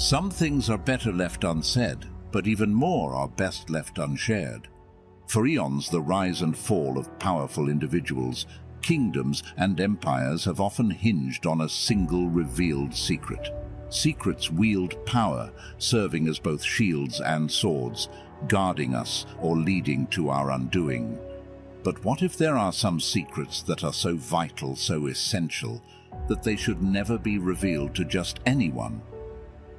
Some things are better left unsaid, but even more are best left unshared. For eons, the rise and fall of powerful individuals, kingdoms, and empires have often hinged on a single revealed secret. Secrets wield power, serving as both shields and swords, guarding us or leading to our undoing. But what if there are some secrets that are so vital, so essential, that they should never be revealed to just anyone?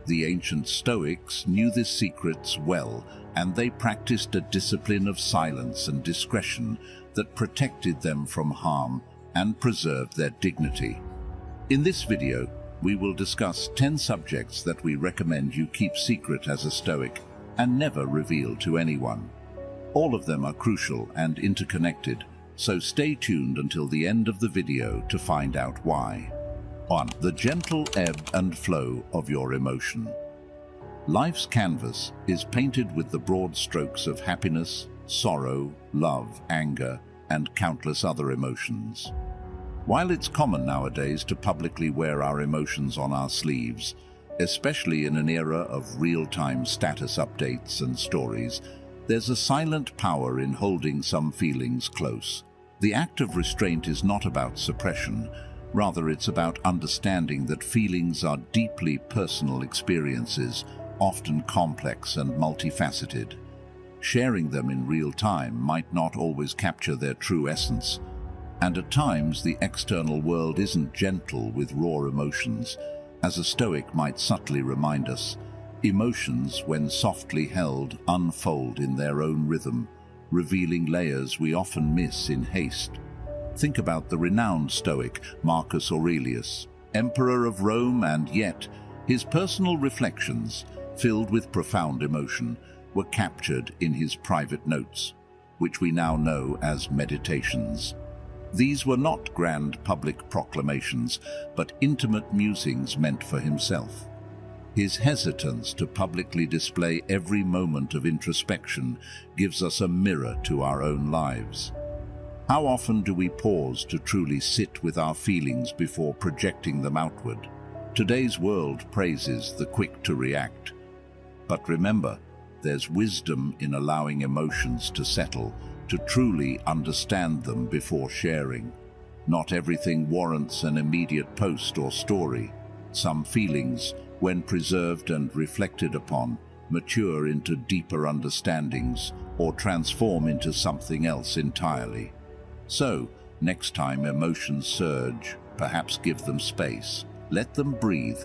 The ancient Stoics knew these secrets well, and they practiced a discipline of silence and discretion that protected them from harm and preserved their dignity. In this video, we will discuss 10 subjects that we recommend you keep secret as a Stoic and never reveal to anyone. All of them are crucial and interconnected, so stay tuned until the end of the video to find out why. 1. The gentle ebb and flow of your emotion. Life's canvas is painted with the broad strokes of happiness, sorrow, love, anger, and countless other emotions. While it's common nowadays to publicly wear our emotions on our sleeves, especially in an era of real-time status updates and stories, there's a silent power in holding some feelings close. The act of restraint is not about suppression. Rather, it's about understanding that feelings are deeply personal experiences, often complex and multifaceted. Sharing them in real time might not always capture their true essence, and at times the external world isn't gentle with raw emotions. As a Stoic might subtly remind us, emotions, when softly held, unfold in their own rhythm, revealing layers we often miss in haste. Think about the renowned Stoic Marcus Aurelius, Emperor of Rome, and yet his personal reflections, filled with profound emotion, were captured in his private notes, which we now know as meditations. These were not grand public proclamations, but intimate musings meant for himself. His hesitance to publicly display every moment of introspection gives us a mirror to our own lives. How often do we pause to truly sit with our feelings before projecting them outward? Today's world praises the quick to react. But remember, there's wisdom in allowing emotions to settle, to truly understand them before sharing. Not everything warrants an immediate post or story. Some feelings, when preserved and reflected upon, mature into deeper understandings or transform into something else entirely. So, next time emotions surge, perhaps give them space. Let them breathe.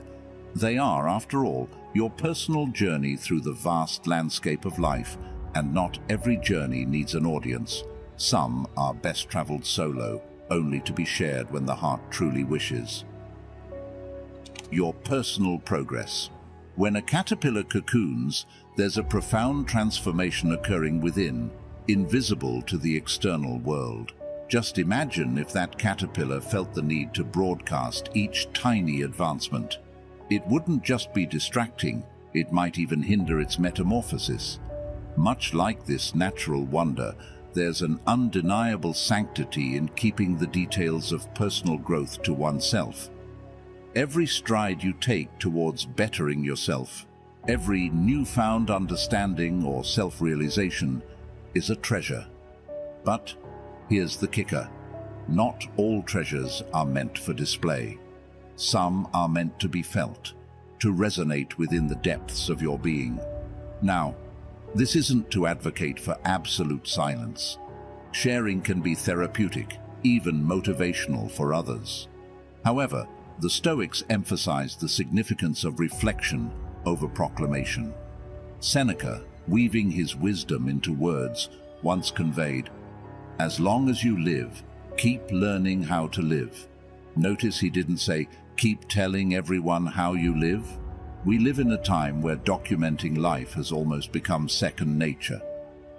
They are, after all, your personal journey through the vast landscape of life, and not every journey needs an audience. Some are best traveled solo, only to be shared when the heart truly wishes. Your personal progress. When a caterpillar cocoons, there's a profound transformation occurring within, invisible to the external world. Just imagine if that caterpillar felt the need to broadcast each tiny advancement. It wouldn't just be distracting, it might even hinder its metamorphosis. Much like this natural wonder, there's an undeniable sanctity in keeping the details of personal growth to oneself. Every stride you take towards bettering yourself, every newfound understanding or self-realization, is a treasure. But here's the kicker. Not all treasures are meant for display. Some are meant to be felt, to resonate within the depths of your being. Now, this isn't to advocate for absolute silence. Sharing can be therapeutic, even motivational for others. However, the Stoics emphasized the significance of reflection over proclamation. Seneca, weaving his wisdom into words, once conveyed, "As long as you live, keep learning how to live." Notice he didn't say, "Keep telling everyone how you live." We live in a time where documenting life has almost become second nature.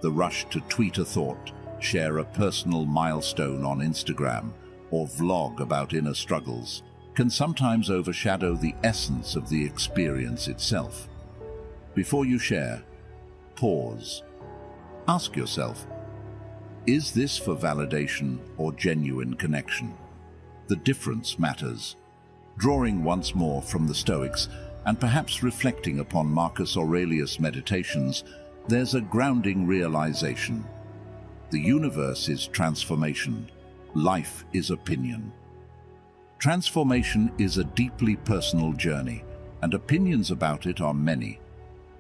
The rush to tweet a thought, share a personal milestone on Instagram, or vlog about inner struggles can sometimes overshadow the essence of the experience itself. Before you share, pause. Ask yourself, is this for validation or genuine connection? The difference matters. Drawing once more from the Stoics, and perhaps reflecting upon Marcus Aurelius' meditations, there's a grounding realization. The universe is transformation. Life is opinion. Transformation is a deeply personal journey, and opinions about it are many.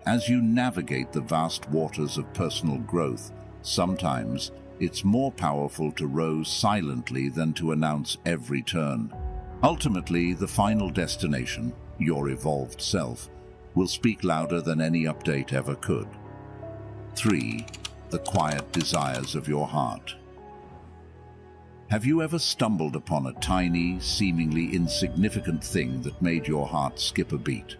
As you navigate the vast waters of personal growth, sometimes it's more powerful to row silently than to announce every turn. Ultimately, the final destination, your evolved self, will speak louder than any update ever could. 3. The quiet desires of your heart. Have you ever stumbled upon a tiny, seemingly insignificant thing that made your heart skip a beat?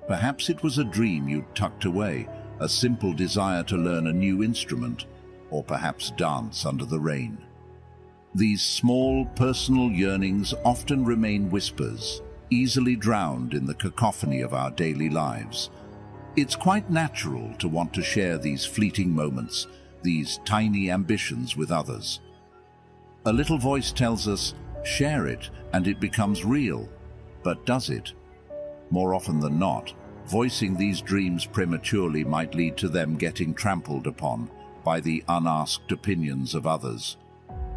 Perhaps it was a dream you'd tucked away, a simple desire to learn a new instrument, or perhaps dance under the rain. These small, personal yearnings often remain whispers, easily drowned in the cacophony of our daily lives. It's quite natural to want to share these fleeting moments, these tiny ambitions with others. A little voice tells us, share it, and it becomes real. But does it? More often than not, voicing these dreams prematurely might lead to them getting trampled upon by the unasked opinions of others.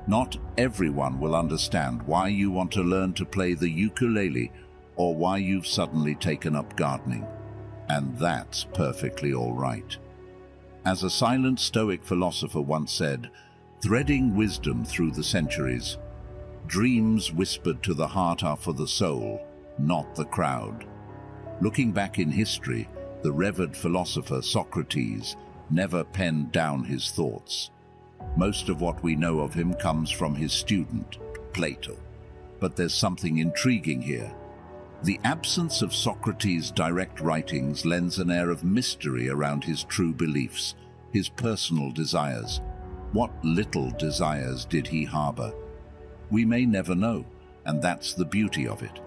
Not everyone will understand why you want to learn to play the ukulele or why you've suddenly taken up gardening. And that's perfectly all right. As a silent Stoic philosopher once said, threading wisdom through the centuries, dreams whispered to the heart are for the soul, not the crowd. Looking back in history, the revered philosopher Socrates never penned down his thoughts. Most of what we know of him comes from his student, Plato. But there's something intriguing here. The absence of Socrates' direct writings lends an air of mystery around his true beliefs, his personal desires. What little desires did he harbor? We may never know, and that's the beauty of it.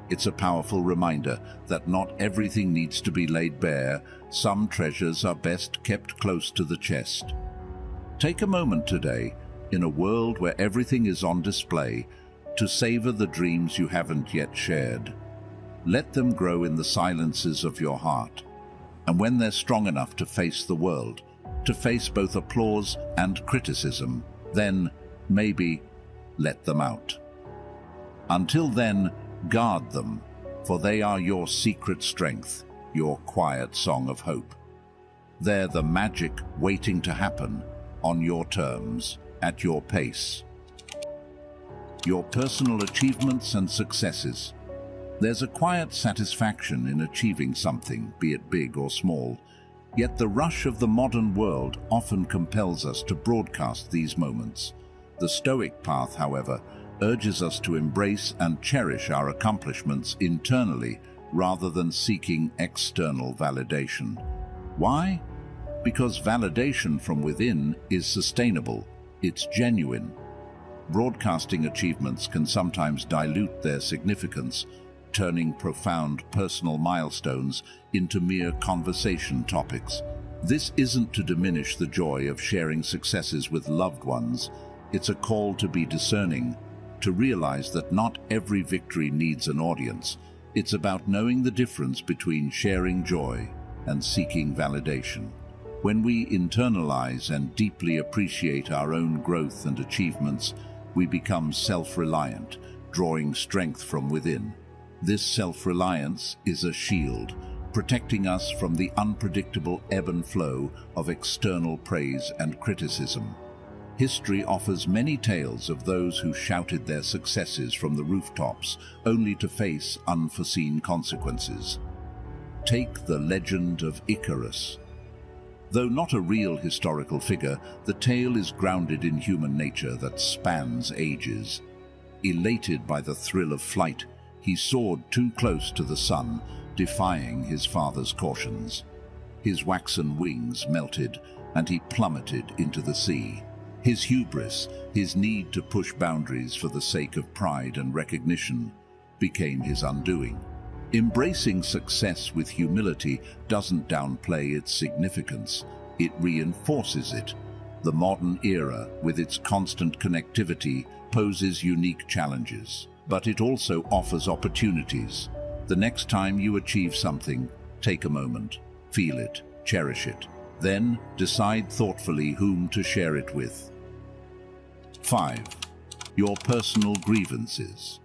It's a powerful reminder that not everything needs to be laid bare. Some treasures are best kept close to the chest. Take a moment today, in a world where everything is on display, to savor the dreams you haven't yet shared. Let them grow in the silences of your heart. And when they're strong enough to face the world, to face both applause and criticism, then, maybe, let them out. Until then, guard them, for they are your secret strength, your quiet song of hope. They're the magic waiting to happen, on your terms, at your pace. Your personal achievements and successes. There's a quiet satisfaction in achieving something, be it big or small, yet the rush of the modern world often compels us to broadcast these moments. The Stoic path, however, urges us to embrace and cherish our accomplishments internally rather than seeking external validation. Why? Because validation from within is sustainable, it's genuine. Broadcasting achievements can sometimes dilute their significance, turning profound personal milestones into mere conversation topics. This isn't to diminish the joy of sharing successes with loved ones. It's a call to be discerning, to realize that not every victory needs an audience. It's about knowing the difference between sharing joy and seeking validation. When we internalize and deeply appreciate our own growth and achievements, we become self-reliant, drawing strength from within. This self-reliance is a shield, protecting us from the unpredictable ebb and flow of external praise and criticism. History offers many tales of those who shouted their successes from the rooftops, only to face unforeseen consequences. Take the legend of Icarus. Though not a real historical figure, the tale is grounded in human nature that spans ages. Elated by the thrill of flight, he soared too close to the sun, defying his father's cautions. His waxen wings melted, and he plummeted into the sea. His hubris, his need to push boundaries for the sake of pride and recognition, became his undoing. Embracing success with humility doesn't downplay its significance, it reinforces it. The modern era, with its constant connectivity, poses unique challenges, but it also offers opportunities. The next time you achieve something, take a moment, feel it, cherish it. Then decide thoughtfully whom to share it with. 5. Your personal grievances.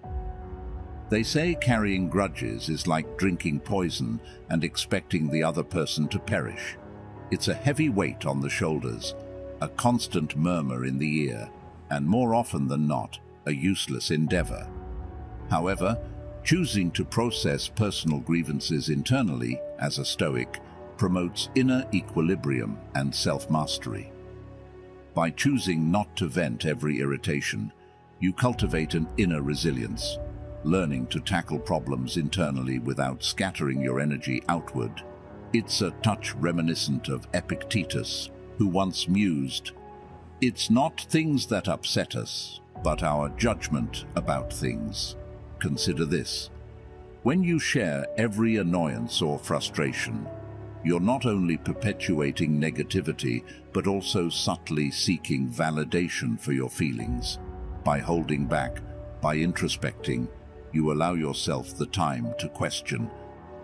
They say carrying grudges is like drinking poison and expecting the other person to perish. It's a heavy weight on the shoulders, a constant murmur in the ear, and more often than not, a useless endeavor. However, choosing to process personal grievances internally as a Stoic promotes inner equilibrium and self-mastery. By choosing not to vent every irritation, you cultivate an inner resilience, learning to tackle problems internally without scattering your energy outward. It's a touch reminiscent of Epictetus, who once mused, "It's not things that upset us, but our judgment about things." Consider this. When you share every annoyance or frustration, you're not only perpetuating negativity, but also subtly seeking validation for your feelings. By holding back, by introspecting, you allow yourself the time to question,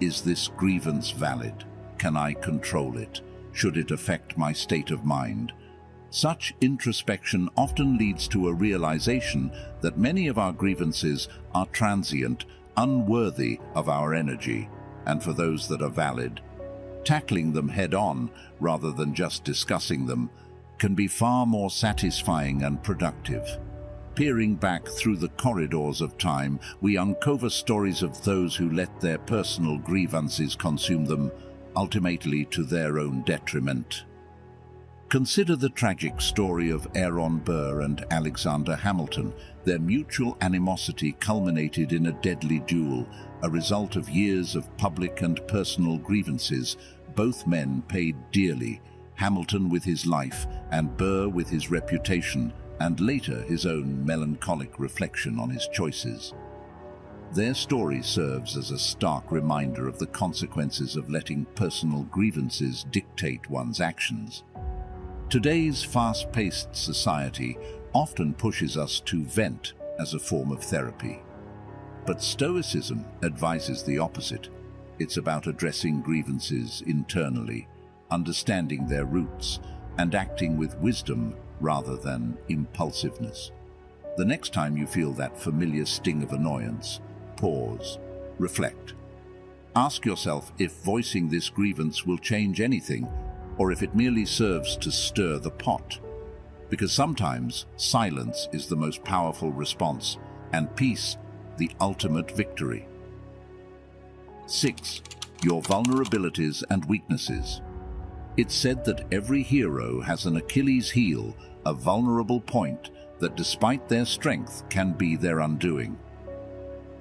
is this grievance valid? Can I control it? Should it affect my state of mind? Such introspection often leads to a realization that many of our grievances are transient, unworthy of our energy, and for those that are valid, tackling them head-on rather than just discussing them can be far more satisfying and productive. Peering back through the corridors of time, we uncover stories of those who let their personal grievances consume them, ultimately to their own detriment. Consider the tragic story of Aaron Burr and Alexander Hamilton. Their mutual animosity culminated in a deadly duel, a result of years of public and personal grievances. Both men paid dearly, Hamilton with his life and Burr with his reputation, and later his own melancholic reflection on his choices. Their story serves as a stark reminder of the consequences of letting personal grievances dictate one's actions. Today's fast-paced society often pushes us to vent as a form of therapy. But Stoicism advises the opposite. It's about addressing grievances internally, understanding their roots, and acting with wisdom rather than impulsiveness. The next time you feel that familiar sting of annoyance, pause, reflect. Ask yourself if voicing this grievance will change anything, or if it merely serves to stir the pot. Because sometimes silence is the most powerful response, and peace the ultimate victory. 6. Your vulnerabilities and weaknesses. It's said that every hero has an Achilles heel, a vulnerable point that despite their strength can be their undoing.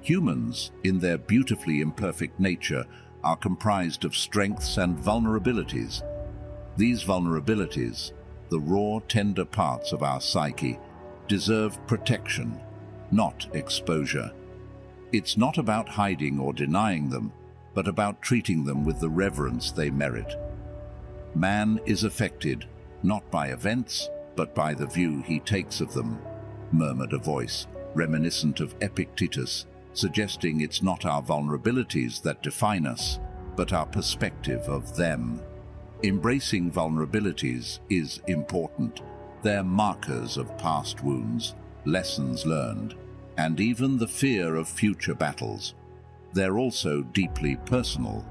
Humans, in their beautifully imperfect nature, are comprised of strengths and vulnerabilities. These vulnerabilities, the raw, tender parts of our psyche, deserve protection, not exposure. It's not about hiding or denying them, but about treating them with the reverence they merit. Man is affected, not by events, but by the view he takes of them, murmured a voice, reminiscent of Epictetus, suggesting it's not our vulnerabilities that define us, but our perspective of them. Embracing vulnerabilities is important. They're markers of past wounds, lessons learned, and even the fear of future battles. They're also deeply personal.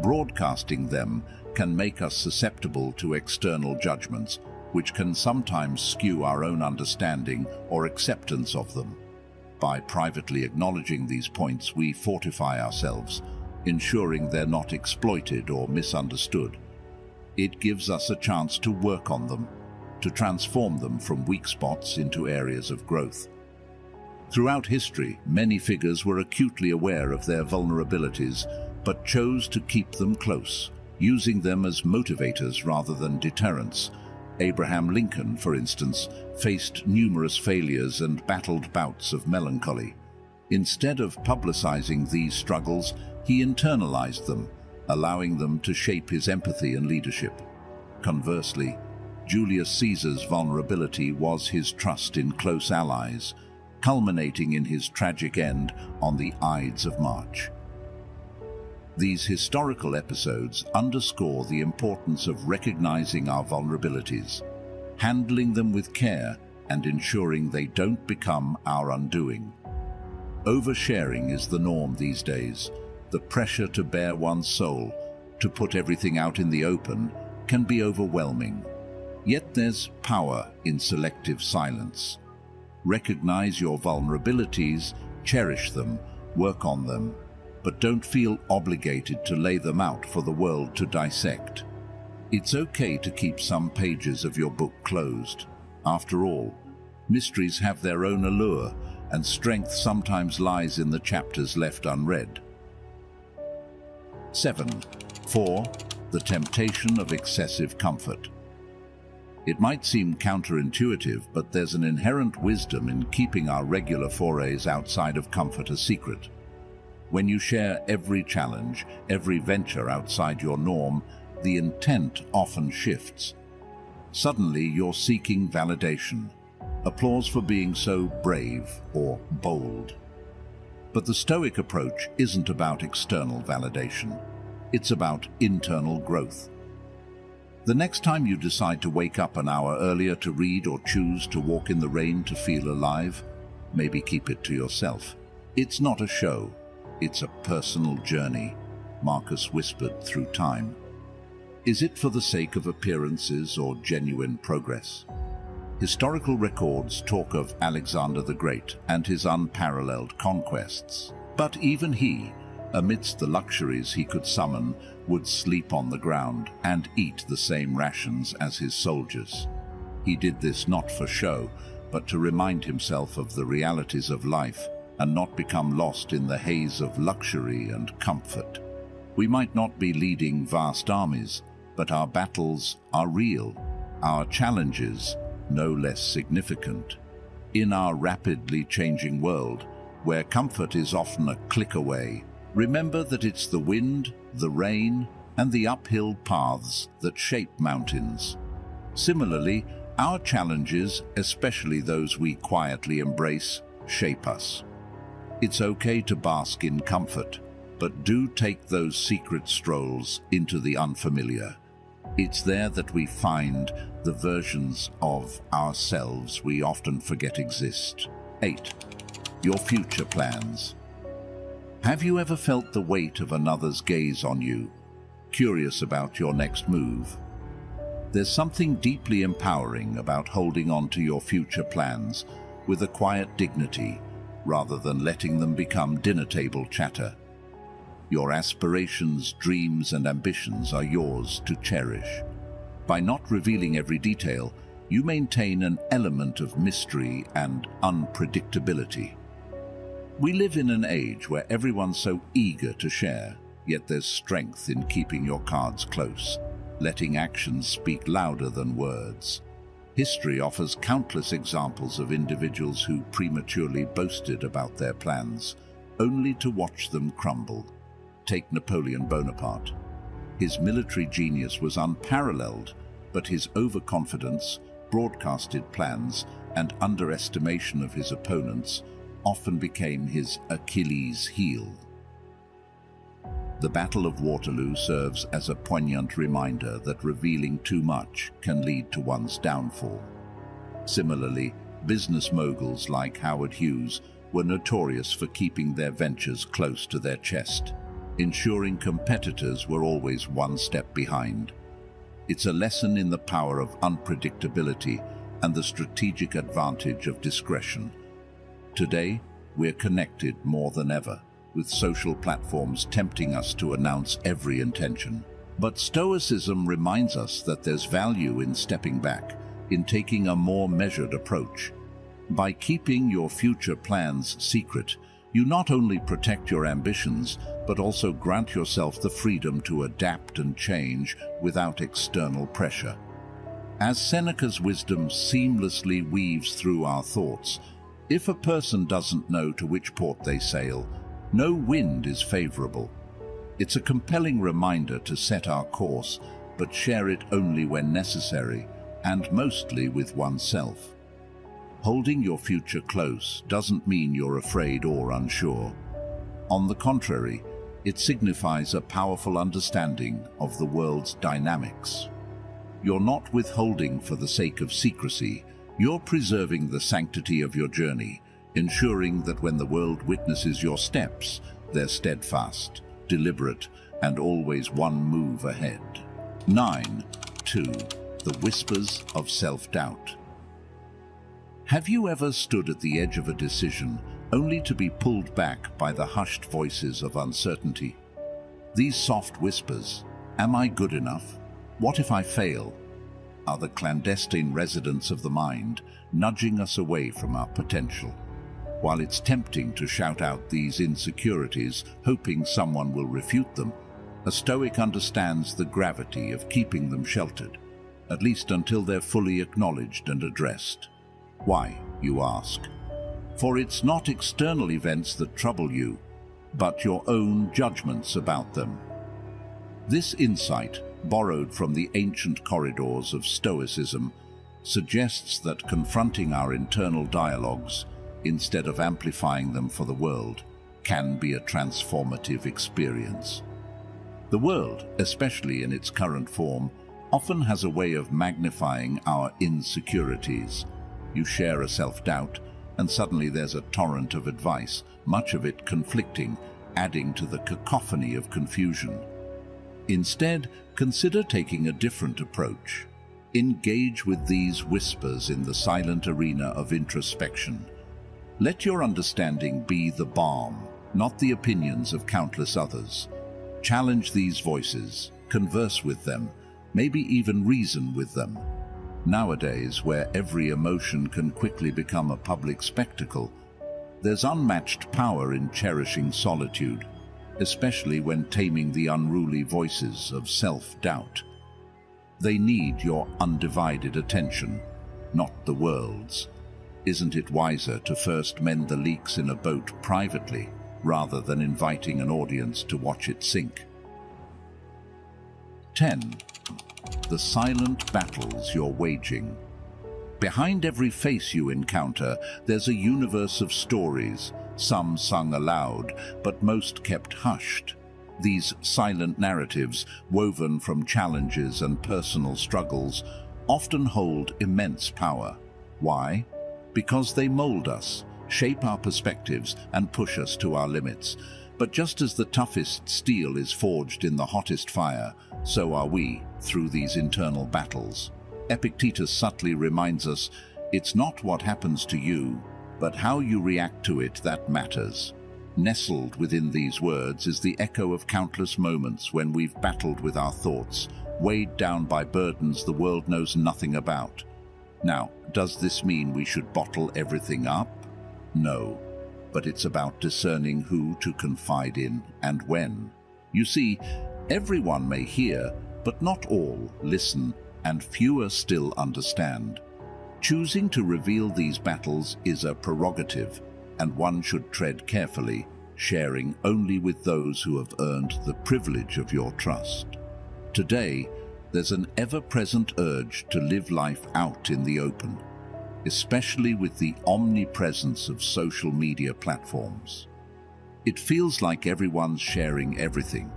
Broadcasting them can make us susceptible to external judgments, which can sometimes skew our own understanding or acceptance of them. By privately acknowledging these points, we fortify ourselves, ensuring they're not exploited or misunderstood. It gives us a chance to work on them, to transform them from weak spots into areas of growth. Throughout history, many figures were acutely aware of their vulnerabilities, but chose to keep them close, using them as motivators rather than deterrents. Abraham Lincoln, for instance, faced numerous failures and battled bouts of melancholy. Instead of publicizing these struggles, he internalized them, allowing them to shape his empathy and leadership. Conversely, Julius Caesar's vulnerability was his trust in close allies, culminating in his tragic end on the Ides of March. These historical episodes underscore the importance of recognizing our vulnerabilities, handling them with care, and ensuring they don't become our undoing. Oversharing is the norm these days. The pressure to bare one's soul, to put everything out in the open, can be overwhelming. Yet there's power in selective silence. Recognize your vulnerabilities, cherish them, work on them, but don't feel obligated to lay them out for the world to dissect. It's okay to keep some pages of your book closed. After all, mysteries have their own allure, and strength sometimes lies in the chapters left unread. 7. 4. The temptation of excessive comfort. It might seem counterintuitive, but there's an inherent wisdom in keeping our regular forays outside of comfort a secret. When you share every challenge, every venture outside your norm, the intent often shifts. Suddenly you're seeking validation, applause for being so brave or bold. But the Stoic approach isn't about external validation. It's about internal growth. The next time you decide to wake up an hour earlier to read or choose to walk in the rain to feel alive, maybe keep it to yourself. It's not a show. It's a personal journey, Marcus whispered through time. Is it for the sake of appearances or genuine progress? Historical records talk of Alexander the Great and his unparalleled conquests. But even he, amidst the luxuries he could summon, would sleep on the ground and eat the same rations as his soldiers. He did this not for show, but to remind himself of the realities of life and not become lost in the haze of luxury and comfort. We might not be leading vast armies, but our battles are real, our challenges no less significant. In our rapidly changing world, where comfort is often a click away, remember that it's the wind, the rain, and the uphill paths that shape mountains. Similarly, our challenges, especially those we quietly embrace, shape us. It's okay to bask in comfort, but do take those secret strolls into the unfamiliar. It's there that we find the versions of ourselves we often forget exist. 8. Your future plans. Have you ever felt the weight of another's gaze on you, curious about your next move? There's something deeply empowering about holding on to your future plans with a quiet dignity, rather than letting them become dinner table chatter. Your aspirations, dreams, and ambitions are yours to cherish. By not revealing every detail, you maintain an element of mystery and unpredictability. We live in an age where everyone's so eager to share, yet there's strength in keeping your cards close, letting actions speak louder than words. History offers countless examples of individuals who prematurely boasted about their plans, only to watch them crumble. Take Napoleon Bonaparte. His military genius was unparalleled, but his overconfidence, broadcasted plans, and underestimation of his opponents often became his Achilles' heel. The Battle of Waterloo serves as a poignant reminder that revealing too much can lead to one's downfall. Similarly, business moguls like Howard Hughes were notorious for keeping their ventures close to their chest, ensuring competitors were always one step behind. It's a lesson in the power of unpredictability and the strategic advantage of discretion. Today, we're connected more than ever, with social platforms tempting us to announce every intention. But Stoicism reminds us that there's value in stepping back, in taking a more measured approach. By keeping your future plans secret, you not only protect your ambitions, but also grant yourself the freedom to adapt and change without external pressure. As Seneca's wisdom seamlessly weaves through our thoughts, if a person doesn't know to which port they sail, no wind is favorable. It's a compelling reminder to set our course, but share it only when necessary, and mostly with oneself. Holding your future close doesn't mean you're afraid or unsure. On the contrary, It signifies a powerful understanding of the world's dynamics. You're not withholding for the sake of secrecy, you're preserving the sanctity of your journey, ensuring that when the world witnesses your steps, they're steadfast, deliberate, and always one move ahead. 9. 2. The whispers of self-doubt. Have you ever stood at the edge of a decision only to be pulled back by the hushed voices of uncertainty? These soft whispers, "Am I good enough? What if I fail?" are the clandestine residents of the mind, nudging us away from our potential. While it's tempting to shout out these insecurities, hoping someone will refute them, a Stoic understands the gravity of keeping them sheltered, at least until they're fully acknowledged and addressed. Why, you ask? For it's not external events that trouble you, but your own judgments about them. This insight, borrowed from the ancient corridors of Stoicism, suggests that confronting our internal dialogues, instead of amplifying them for the world, can be a transformative experience. The world, especially in its current form, often has a way of magnifying our insecurities. You share a self-doubt, and suddenly there's a torrent of advice, much of it conflicting, adding to the cacophony of confusion. Instead, consider taking a different approach. Engage with these whispers in the silent arena of introspection. Let your understanding be the balm, not the opinions of countless others. Challenge these voices, converse with them, maybe even reason with them. Nowadays, where every emotion can quickly become a public spectacle, there's unmatched power in cherishing solitude, especially when taming the unruly voices of self-doubt. They need your undivided attention, not the world's. Isn't it wiser to first mend the leaks in a boat privately, rather than inviting an audience to watch it sink? 10. The silent battles you're waging. Behind every face you encounter, there's a universe of stories, some sung aloud, but most kept hushed. These silent narratives, woven from challenges and personal struggles, often hold immense power. Why? Because they mold us, shape our perspectives, and push us to our limits. But just as the toughest steel is forged in the hottest fire, so are we through these internal battles. Epictetus subtly reminds us, it's not what happens to you, but how you react to it that matters. Nestled within these words is the echo of countless moments when we've battled with our thoughts, weighed down by burdens the world knows nothing about. Now, does this mean we should bottle everything up? No, but it's about discerning who to confide in and when. You see, everyone may hear, but not all listen, and fewer still understand. Choosing to reveal these battles is a prerogative, and one should tread carefully, sharing only with those who have earned the privilege of your trust. Today, there's an ever-present urge to live life out in the open, especially with the omnipresence of social media platforms. It feels like everyone's sharing everything,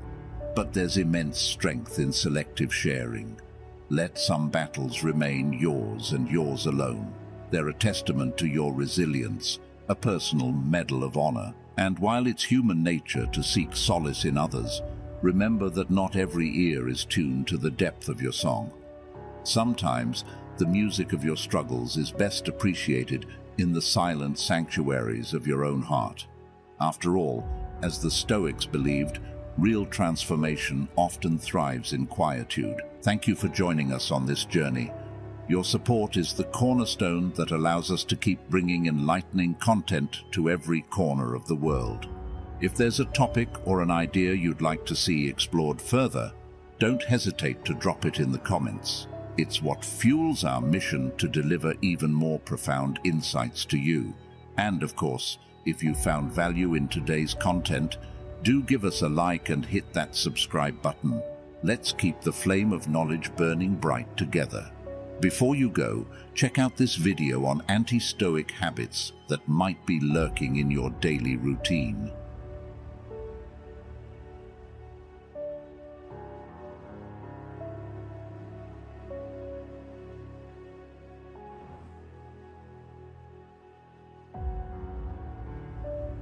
but there's immense strength in selective sharing. Let some battles remain yours and yours alone. They're a testament to your resilience, a personal medal of honor. And while it's human nature to seek solace in others, remember that not every ear is tuned to the depth of your song. Sometimes, the music of your struggles is best appreciated in the silent sanctuaries of your own heart. After all, as the Stoics believed, real transformation often thrives in quietude. Thank you for joining us on this journey. Your support is the cornerstone that allows us to keep bringing enlightening content to every corner of the world. If there's a topic or an idea you'd like to see explored further, don't hesitate to drop it in the comments. It's what fuels our mission to deliver even more profound insights to you. And of course, if you found value in today's content, do give us a like and hit that subscribe button. Let's keep the flame of knowledge burning bright together. Before you go, check out this video on anti-Stoic habits that might be lurking in your daily routine.